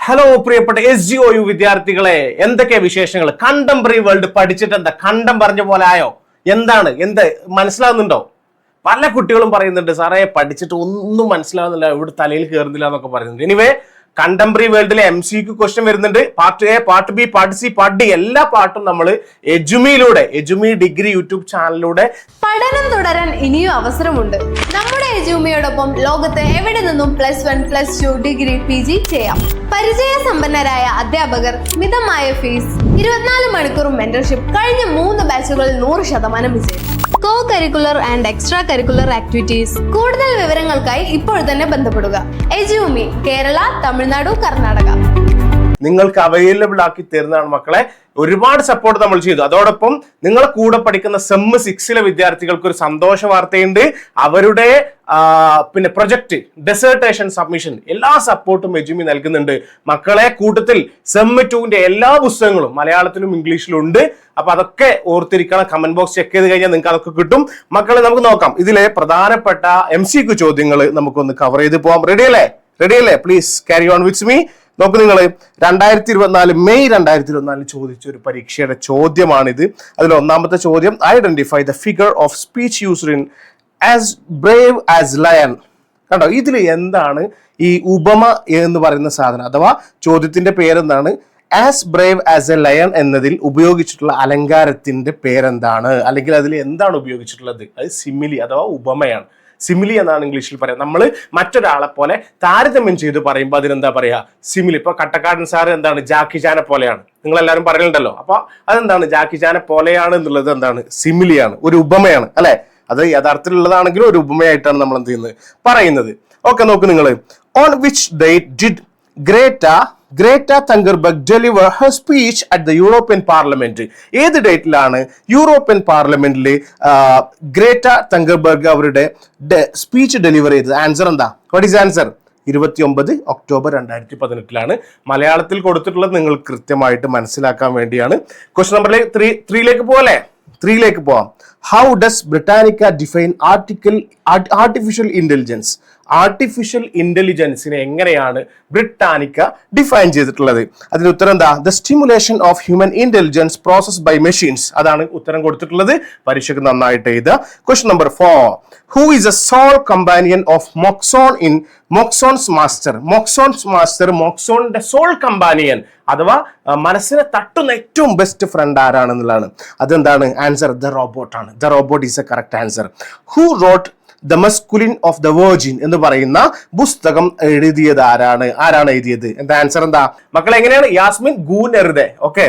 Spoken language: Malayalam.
ഹലോ പ്രിയപ്പെട്ട SGOU വിദ്യാർത്ഥികളെ, എന്തൊക്കെ വിശേഷങ്ങൾ? കണ്ടംപററി വേൾഡ് പഠിച്ചിട്ട് എന്താ കണ്ടം പറഞ്ഞ പോലെ ആയോ? എന്ത് മനസ്സിലാകുന്നുണ്ടോ? പല കുട്ടികളും പറയുന്നുണ്ട്, സാറേ പഠിച്ചിട്ട് ഒന്നും മനസ്സിലാകുന്നില്ല, ഇവിടെ തലയിൽ കയറുന്നില്ല എന്നൊക്കെ പറയുന്നുണ്ട്. എനിവേ, കണ്ടംപററി വേൾഡിലെ MCQ ക്വസ്റ്റ്യൻ വരുന്നുണ്ട്. Part A, part B, part C, part D എല്ലാ പാർട്ടും നമ്മൾ എജുമി ഡിഗ്രി യൂട്യൂബ് ചാനലിലൂടെ പഠനം തുടരാൻ ഇനിയും അവസരമുണ്ട്. നമ്മുടെ എജുമിയോടൊപ്പം ലോകത്ത് എവിടെ നിന്നും +1, +2, ഡിഗ്രി, PG ചെയ്യാം. പരിചയസമ്പന്നരായ അധ്യാപകർ, മിതമായ ഫീസ്, 24 മണിക്കൂർ മെന്റർഷിപ്പ്, കഴിഞ്ഞ 3 ബാച്ചുകളിൽ 100% വിജയം, co curricular and extra curricular activities. കൂടുതൽ വിവരങ്ങൾക്കായി ഇപ്പോൾ തന്നെ ബന്ധപ്പെടുക. എജുമി, കേരള, തമിഴ്നാട്, കർണാടക നിങ്ങൾക്ക് അവൈലബിൾ ആക്കി തരുന്നതാണ് മക്കളെ. ഒരുപാട് സപ്പോർട്ട് നമ്മൾ ചെയ്തു. അതോടൊപ്പം നിങ്ങളെ കൂടെ പഠിക്കുന്ന സെം 6 വിദ്യാർത്ഥികൾക്ക് ഒരു സന്തോഷ വാർത്തയുണ്ട്. അവരുടെ പ്രൊജക്ട്, ഡെസേർട്ടേഷൻ സബ്മിഷൻ എല്ലാ സപ്പോർട്ടും എജുമി നൽകുന്നുണ്ട്. മക്കളെ കൂട്ടത്തിൽ സെം 2ന്റെ എല്ലാ പുസ്തകങ്ങളും മലയാളത്തിലും ഇംഗ്ലീഷിലും ഉണ്ട്. അപ്പൊ അതൊക്കെ ഓർത്തിരിക്കണം. കമന്റ് ബോക്സ് ചെക്ക് ചെയ്ത് കഴിഞ്ഞാൽ നിങ്ങൾക്ക് അതൊക്കെ കിട്ടും. മക്കളെ നമുക്ക് നോക്കാം. ഇതിലെ പ്രധാനപ്പെട്ട MCQ ചോദ്യങ്ങൾ നമുക്കൊന്ന് കവർ ചെയ്ത് പോവാം. റെഡിയല്ലേ? Please carry on with me. നോക്കൂ നിങ്ങൾ, 2024 മെയ് 2024 ചോദിച്ച ഒരു പരീക്ഷയുടെ ചോദ്യമാണിത്. അതിൽ ഒന്നാമത്തെ ചോദ്യം, identify the figure of speech used in as Brave as lion. കണ്ടോ, ഇതിൽ എന്താണ് ഈ ഉപമ എന്ന് പറയുന്ന സാധനം, അഥവാ ചോദ്യത്തിന്റെ പേരെന്താണ്? As Brave as A lion എന്നതിൽ ഉപയോഗിച്ചിട്ടുള്ള അലങ്കാരത്തിന്റെ പേരെന്താണ്, അല്ലെങ്കിൽ അതിൽ എന്താണ് ഉപയോഗിച്ചിട്ടുള്ളത്? അത് സിമിലി അഥവാ ഉപമയാണ്. സിമിലി എന്നാണ് ഇംഗ്ലീഷിൽ പറയാം. നമ്മൾ മറ്റൊരാളെ പോലെ താരതമ്യം ചെയ്ത് പറയുമ്പോൾ അതിനെന്താ പറയാ? സിമിലി. ഇപ്പൊ കട്ടക്കാടൻ സാർ എന്താണ്? ജാക്കി ചാനെ പോലെയാണ്. നിങ്ങൾ എല്ലാവരും പറയുന്നുണ്ടല്ലോ. അപ്പൊ അതെന്താണ്? ജാക്കി ചാനെ പോലെയാണ് എന്നുള്ളത് എന്താണ്? സിമിലിയാണ്, ഒരു ഉപമയാണ്, അല്ലെ? അത് യഥാർത്ഥത്തിലുള്ളതാണെങ്കിലും ഒരു ഉപമയായിട്ടാണ് നമ്മൾ എന്ത് ചെയ്യുന്നത്, പറയുന്നത്. ഓക്കെ, നോക്ക് നിങ്ങൾ. On which date did Greta Thunberg deliver her speech at the European parliament? ഏത് ഡേറ്റിലാണ് യൂറോപ്യൻ പാർലമെന്റിൽ ഗ്രേറ്റ തങ്കർബർഗ് അവരുടെ സ്പീച്ച് ഡെലിവർ ചെയ്തത്? ആൻസർ എന്താ? What is answer? 29 ഒക്ടോബർ 2018 മലയാളത്തിൽ കൊടുത്തിട്ടുള്ളത് നിങ്ങൾ കൃത്യമായിട്ട് മനസ്സിലാക്കാൻ വേണ്ടിയാണ്. ക്വസ്റ്റ്യൻ നമ്പർ 3ലേക്ക് പോവാം. How does Britannica define artificial intelligence? Artificial ഇന്റലിജൻസിനെ എങ്ങനെയാണ് ബ്രിട്ടാനിക്ക ഡിഫൈൻ ചെയ്തിട്ടുള്ളത്? അതിന് ഉത്തരം എന്താ? The stimulation of human intelligence process by machines. അതാണ് ഉത്തരം കൊടുത്തിട്ടുള്ളത്. പരീക്ഷയ്ക്ക് നന്നായിട്ട് എഴുതുക. Question number 4, who is a soul companion of Moxon in Moxon's master? മൊക്സോണിന്റെ സോൾ കമ്പാനിയൻ അഥവാ മനസ്സിനെ തട്ടുന്ന ഏറ്റവും ബെസ്റ്റ് ഫ്രണ്ട് ആരാണെന്നുള്ളതാണ്. അതെന്താണ്? ആൻസർ ദ റോബോട്ട് ആണ്. The robot is a correct answer. Who wrote the masculine of the virgin എന്ന് പറയുന്ന പുസ്തകം എഴുതിയത് ആരാണ് എഴുതിയത്? എന്താ ആൻസർ? എന്താ മക്കളെ? എങ്ങനെയാണ്? യാസ്മിൻ ഗൂനെറുദെ. ഓക്കെ,